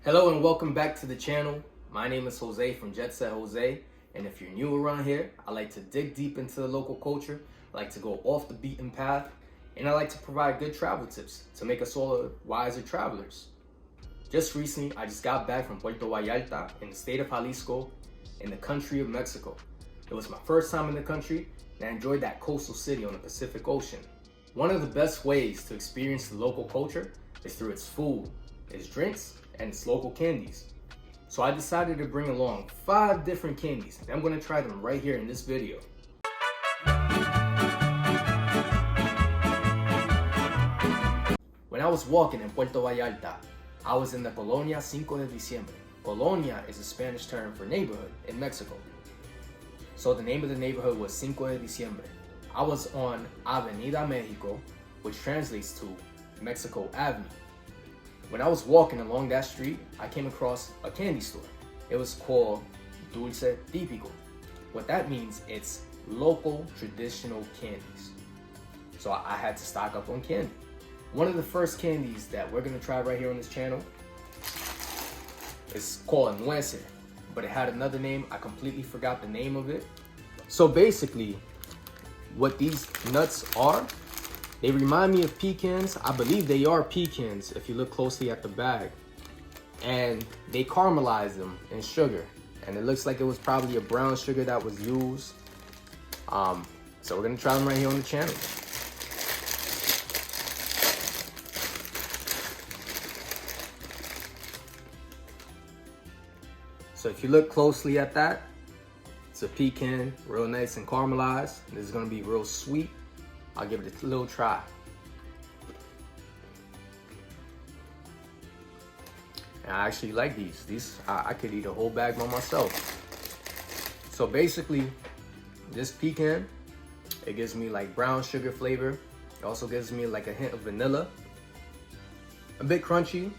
Hello and welcome back to the channel. My name is Jose from JetsetJose, and if you're new around here, I like to dig deep into the local culture, I like to go off the beaten path, and I like to provide good travel tips to make us all wiser travelers. Just recently, I just got back from Puerto Vallarta in the state of Jalisco in the country of Mexico. It was my first time in the country, and I enjoyed that coastal city on the Pacific Ocean. One of the best ways to experience the local culture is through its food, its drinks, and its local candies. So I decided to bring along 5 different candies, and I'm going to try them right here in this video. When I was walking in Puerto Vallarta, I was in the Colonia Cinco de Diciembre. Colonia is a Spanish term for neighborhood in Mexico. So the name of the neighborhood was Cinco de Diciembre. I was on Avenida Mexico, which translates to Mexico Avenue. When I was walking along that street, I came across a candy store. It was called Dulce Típico. What that means, it's local traditional candies. So I had to stock up on candy. One of the first candies that we're gonna try right here on this channel is called Nuece, but it had another name. I completely forgot the name of it. So basically, what these nuts are, they remind me of pecans. I believe they are pecans if you look closely at the bag. And they caramelize them in sugar. And it looks like it was probably a brown sugar that was used. So we're gonna try them right here on the channel. So if you look closely at that, it's a pecan, real nice and caramelized. This is gonna be real sweet. I'll give it a little try. And I actually like these. I could eat a whole bag by myself. So basically, this pecan, it gives me like brown sugar flavor. It also gives me like a hint of vanilla. A bit crunchy.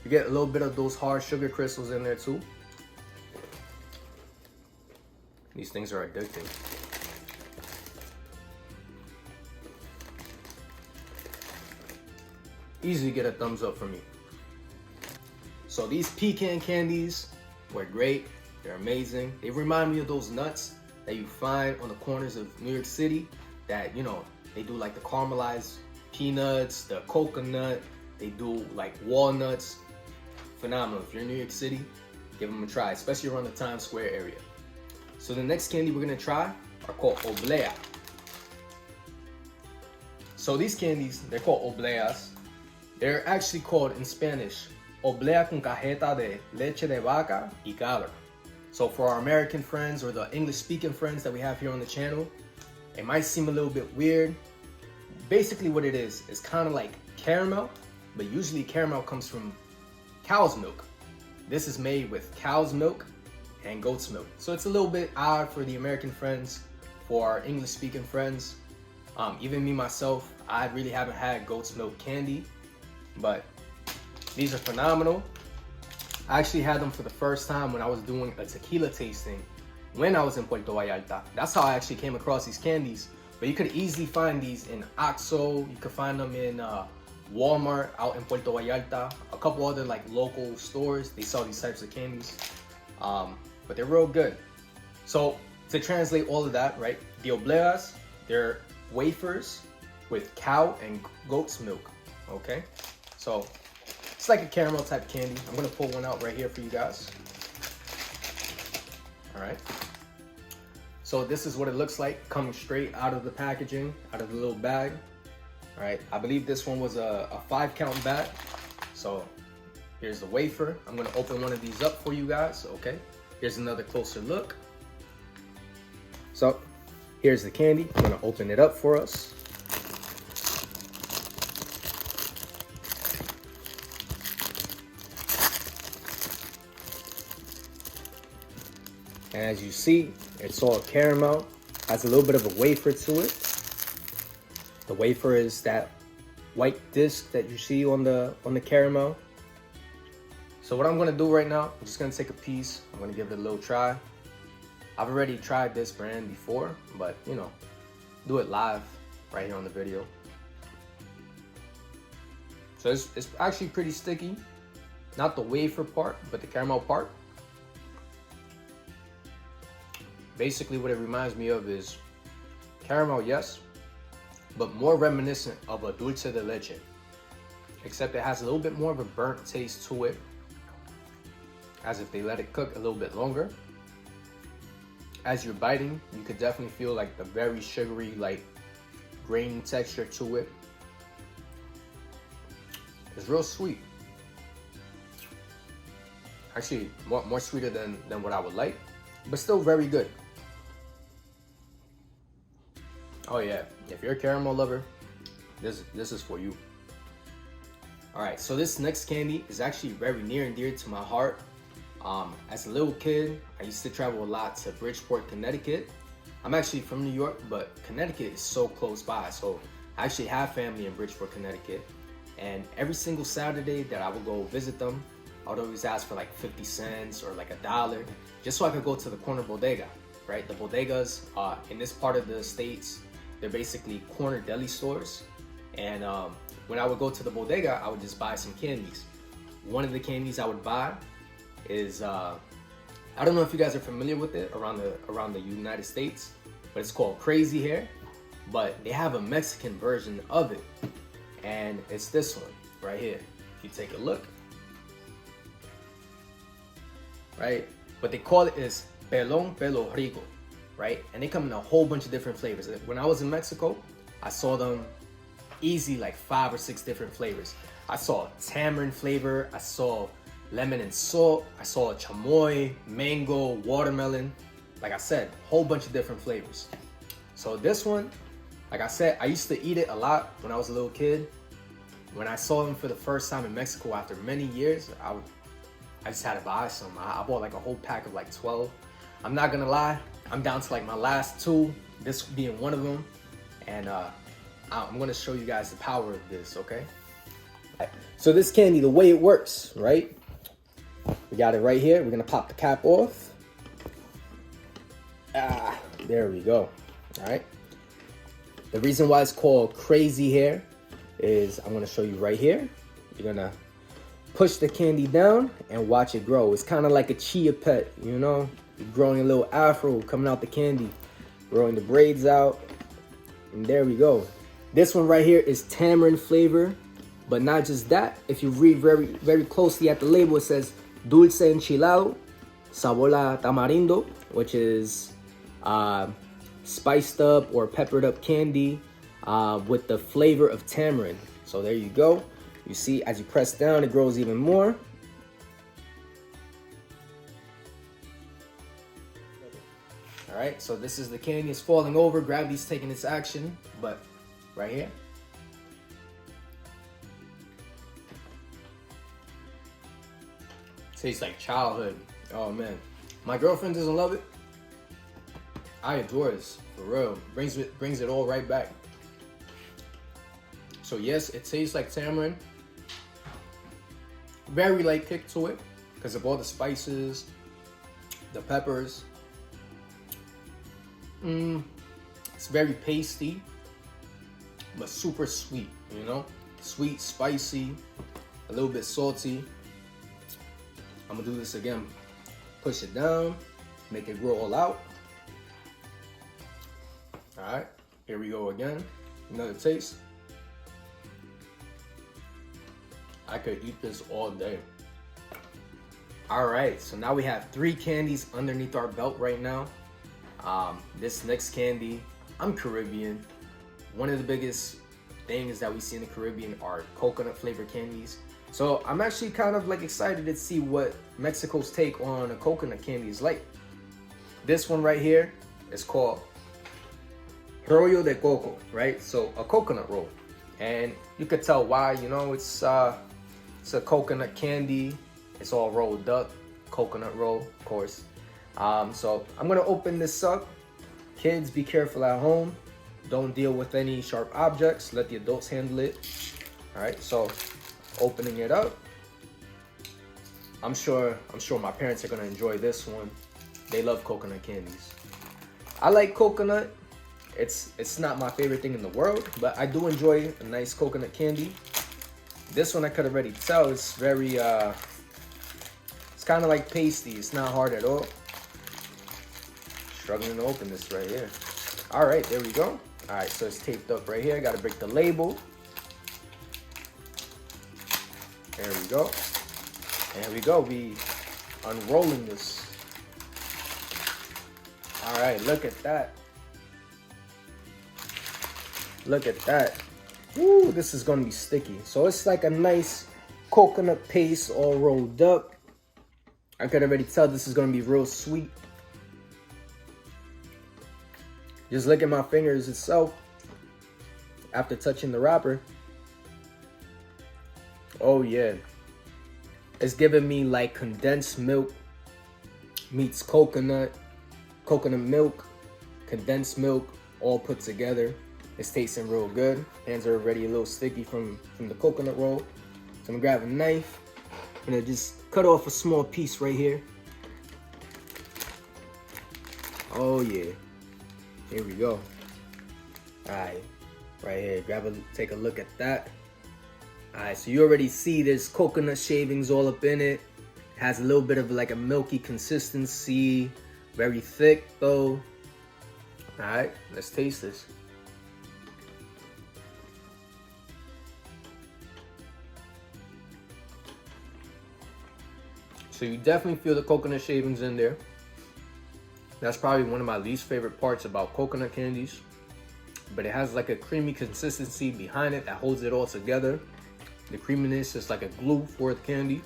You get a little bit of those hard sugar crystals in there too. These things are addicting. Easily get a thumbs up from me. So these pecan candies were great. They're amazing. They remind me of those nuts that you find on the corners of New York City that, you know, they do like the caramelized peanuts, the coconut, they do like walnuts. Phenomenal. If you're in New York City, give them a try, especially around the Times Square area. So the next candy we're gonna try are called Obleas. So these candies, they're called Obleas. They're actually called in Spanish, Oblea con cajeta de leche de vaca y cabra. So for our American friends or the English speaking friends that we have here on the channel, it might seem a little bit weird. Basically what it is kind of like caramel, but usually caramel comes from cow's milk. This is made with cow's milk and goat's milk. So it's a little bit odd for the American friends, for our English speaking friends. Even me myself, I really haven't had goat's milk candy, but these are phenomenal. I actually had them for the first time when I was doing a tequila tasting when I was in Puerto Vallarta. That's how I actually came across these candies. But you could easily find these in Oxxo. You could find them in Walmart out in Puerto Vallarta. A couple other like local stores, they sell these types of candies. But they're real good. So to translate all of that, right? The Obleas, they're wafers with cow and goat's milk, okay? So it's like a caramel type candy. I'm gonna pull one out right here for you guys. All right. So this is what it looks like coming straight out of the packaging, out of the little bag. All right, I believe this one was a 5-count bag. So here's the wafer. I'm gonna open one of these up for you guys, okay? Here's another closer look. So here's the candy. I'm gonna open it up for us. And as you see, it's all caramel. Has a little bit of a wafer to it. The wafer is that white disc that you see on the caramel. So what I'm gonna do right now, I'm just gonna take a piece. I'm gonna give it a little try. I've already tried this brand before, but you know, do it live right here on the video. So it's actually pretty sticky. Not the wafer part, but the caramel part. Basically what it reminds me of is caramel, yes, but more reminiscent of a dulce de leche. Except it has a little bit more of a burnt taste to it, as if they let it cook a little bit longer. As you're biting, you could definitely feel like the very sugary, like grainy texture to it. It's real sweet. Actually, more sweeter than what I would like, but still very good. Oh yeah, if you're a caramel lover, this is for you. All right, so this next candy is actually very near and dear to my heart. As a little kid, I used to travel a lot to Bridgeport, Connecticut. I'm actually from New York, but Connecticut is so close by. So I actually have family in Bridgeport, Connecticut. And every single Saturday that I would go visit them, I would always ask for like 50 cents or like $1, just so I could go to the corner bodega, right? The bodegas in this part of the States, they're basically corner deli stores. And when I would go to the bodega, I would just buy some candies. One of the candies I would buy is, I don't know if you guys are familiar with it around the United States, but it's called Crazy Hair. But they have a Mexican version of it, and it's this one right here. If you take a look, right? What they call it is Pelon Pelo Rico, right? And they come in a whole bunch of different flavors. When I was in Mexico, I saw them easy like 5 or 6 different flavors. I saw tamarind flavor, I saw lemon and salt, I saw a chamoy, mango, watermelon. Like I said, a whole bunch of different flavors. So this one, like I said, I used to eat it a lot when I was a little kid. When I saw them for the first time in Mexico after many years, I just had to buy some. I bought like a whole pack of like 12. I'm not gonna lie, I'm down to like my last 2, this being one of them. And I'm gonna show you guys the power of this, okay? So this candy, the way it works, right? We got it right here. We're gonna pop the cap off. There we go. All right. The reason why it's called Crazy Hair is I'm gonna show you right here. You're gonna push the candy down and watch it grow. It's kind of like a chia pet, you know? You're growing a little afro coming out the candy, growing the braids out, and there we go. This one right here is tamarind flavor, but not just that. If you read very, very closely at the label, it says Dulce Enchilado, Sabor a Tamarindo, which is spiced up or peppered up candy with the flavor of tamarind. So there you go. You see, as you press down, it grows even more. All right, so this is the candy. It's falling over. Gravity's taking its action, but right here. Tastes like childhood. Oh man, my girlfriend doesn't love it. I adore this, for real. Brings it all right back. So yes, it tastes like tamarind. Very light kick to it because of all the spices, the peppers. It's very pasty, but super sweet, you know? Sweet, spicy, a little bit salty. I'm gonna do this again. Push it down, make it grow all out. All right, here we go again. Another taste. I could eat this all day. All right, so now we have 3 candies underneath our belt right now. This next candy, I'm Caribbean. One of the biggest things that we see in the Caribbean are coconut flavored candies. So I'm actually kind of like excited to see what Mexico's take on a coconut candy is like. This one right here is called rollo de coco, right? So a coconut roll. And you could tell why, you know, it's a coconut candy. It's all rolled up, coconut roll, of course. So I'm gonna open this up. Kids, be careful at home. Don't deal with any sharp objects. Let the adults handle it. All right, so opening it up. I'm sure my parents are gonna enjoy this one. They love coconut candies. I like coconut. It's not my favorite thing in the world, but I do enjoy a nice coconut candy. This one I could already tell is very kind of like pasty. It's not hard at all. Struggling to open this right here. All right, there we go. All right, so it's taped up right here. I got to break the label. There we go. And here we go. We unrolling this. All right, look at that. Look at that. Ooh, this is gonna be sticky. So it's like a nice coconut paste all rolled up. I could already tell this is gonna be real sweet. Just look at my fingers itself after touching the wrapper. Oh yeah. It's giving me like condensed milk meets coconut milk, condensed milk, all put together. It's tasting real good. Hands are already a little sticky from the coconut roll. So I'm gonna grab a knife. I'm gonna just cut off a small piece right here. Oh yeah. Here we go. Alright, right here. Take a look at that. Alright, so you already see there's coconut shavings all up in it. It has a little bit of like a milky consistency. Very thick though. Alright, let's taste this. So you definitely feel the coconut shavings in there. That's probably one of my least favorite parts about coconut candies. But it has like a creamy consistency behind it that holds it all together. The creaminess is like a glue for the candy.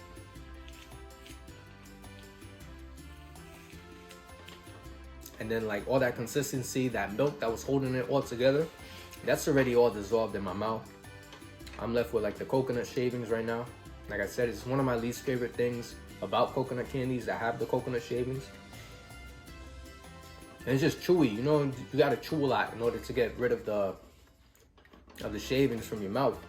And then like all that consistency, that milk that was holding it all together, that's already all dissolved in my mouth. I'm left with like the coconut shavings right now. Like I said, it's one of my least favorite things about coconut candies that have the coconut shavings. And it's just chewy, you know, you gotta chew a lot in order to get rid of the shavings from your mouth.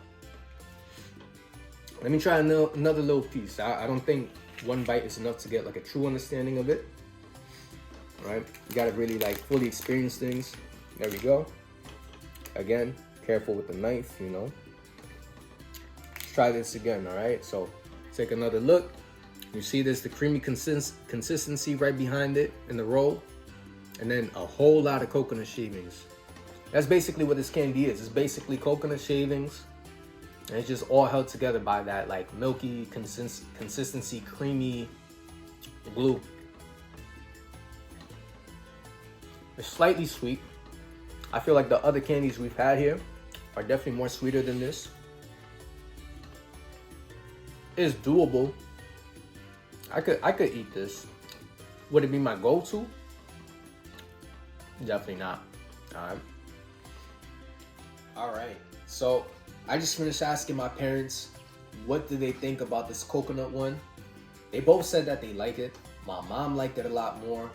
Let me try another little piece. I don't think one bite is enough to get like a true understanding of it. All right, you gotta really like fully experience things. There we go. Again, careful with the knife, you know. Let's try this again, all right? So take another look. You see there's the creamy consistency right behind it in the roll. And then a whole lot of coconut shavings. That's basically what this candy is. It's basically coconut shavings. And it's just all held together by that like milky consistency, creamy glue. It's slightly sweet. I feel like the other candies we've had here are definitely more sweeter than this. It's doable. I could eat this. Would it be my go-to? Definitely not. All right. So I just finished asking my parents what do they think about this coconut one. They both said that they like it. My mom liked it a lot more.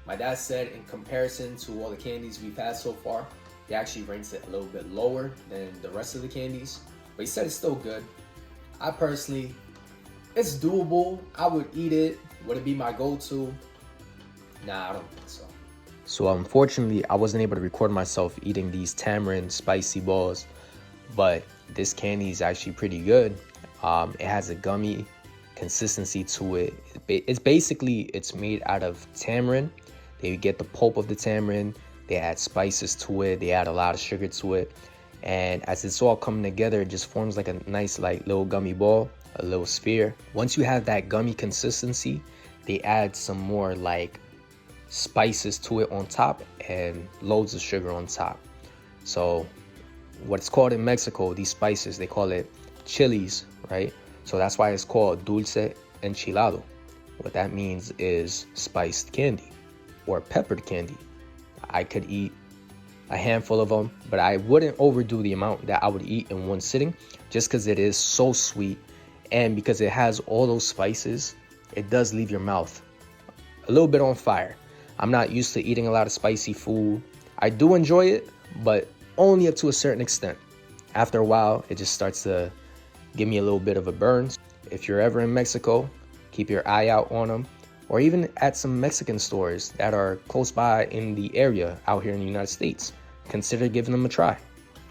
My dad said in comparison to all the candies we've had so far, he actually ranks it a little bit lower than the rest of the candies. But he said it's still good. I personally, it's doable. I would eat it. Would it be my go-to? Nah, I don't think so. So unfortunately, I wasn't able to record myself eating these tamarind spicy balls, but this candy is actually pretty good. It has a gummy consistency to it. It's made out of tamarind. They get the pulp of the tamarind. They add spices to it. They add a lot of sugar to it. And as it's all coming together, it just forms like a nice like little gummy ball, a little sphere. Once you have that gummy consistency, they add some more like spices to it on top and loads of sugar on top. So what's called in Mexico, these spices, they call it chilies, right? So that's why it's called dulce enchilado. What that means is spiced candy or peppered candy. I could eat a handful of them, but I wouldn't overdo the amount that I would eat in one sitting, just because it is so sweet, and because it has all those spices, it does leave your mouth a little bit on fire. I'm not used to eating a lot of spicy food. I do enjoy it, but only up to a certain extent. After a while, it just starts to give me a little bit of a burn. If you're ever in Mexico, keep your eye out on them, or even at some Mexican stores that are close by in the area out here in the United States. Consider giving them a try.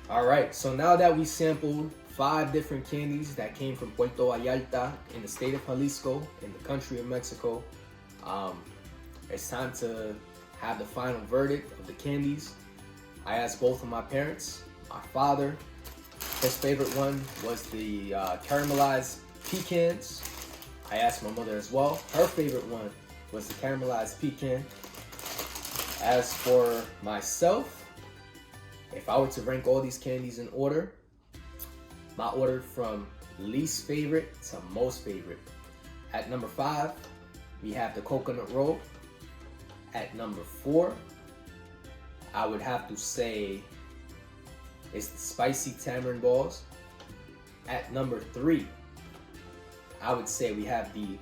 All right, so now that we sampled 5 different candies that came from Puerto Vallarta in the state of Jalisco in the country of Mexico. It's time to have the final verdict of the candies. I asked both of my parents. My father, his favorite one was the caramelized pecans. I asked my mother as well. Her favorite one was the caramelized pecan. As for myself, if I were to rank all these candies in order, my order from least favorite to most favorite. At number 5, we have the coconut roll. At number 4, I would have to say it's the spicy tamarind balls. At number 3, I would say we have the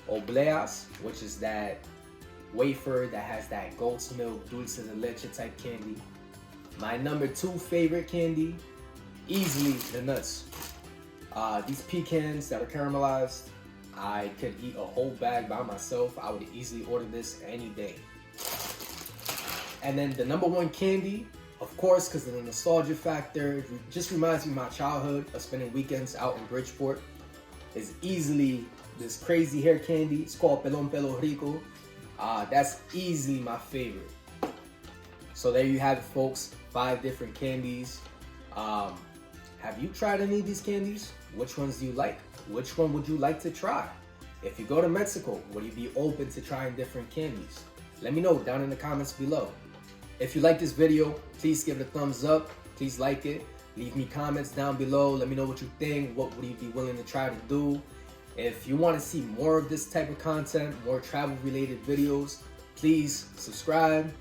Obleas, which is that wafer that has that goat's milk, dulce de leche type candy. My number 2 favorite candy, easily the nuts. These pecans that are caramelized, I could eat a whole bag by myself. I would easily order this any day. And then the number 1 candy, of course, because of the nostalgia factor, it just reminds me of my childhood of spending weekends out in Bridgeport, is easily this crazy hair candy. It's called Pelon Pelo Rico. That's easily my favorite. So there you have it, folks. 5 different candies. Have you tried any of these candies? Which ones do you like? Which one would you like to try? If you go to Mexico, would you be open to trying different candies? Let me know down in the comments below. If you like this video, please give it a thumbs up. Please like it. Leave me comments down below. Let me know what you think. What would you be willing to try to do? If you want to see more of this type of content, more travel related videos, please subscribe.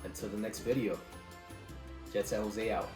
Until the next video, JetsetJose out.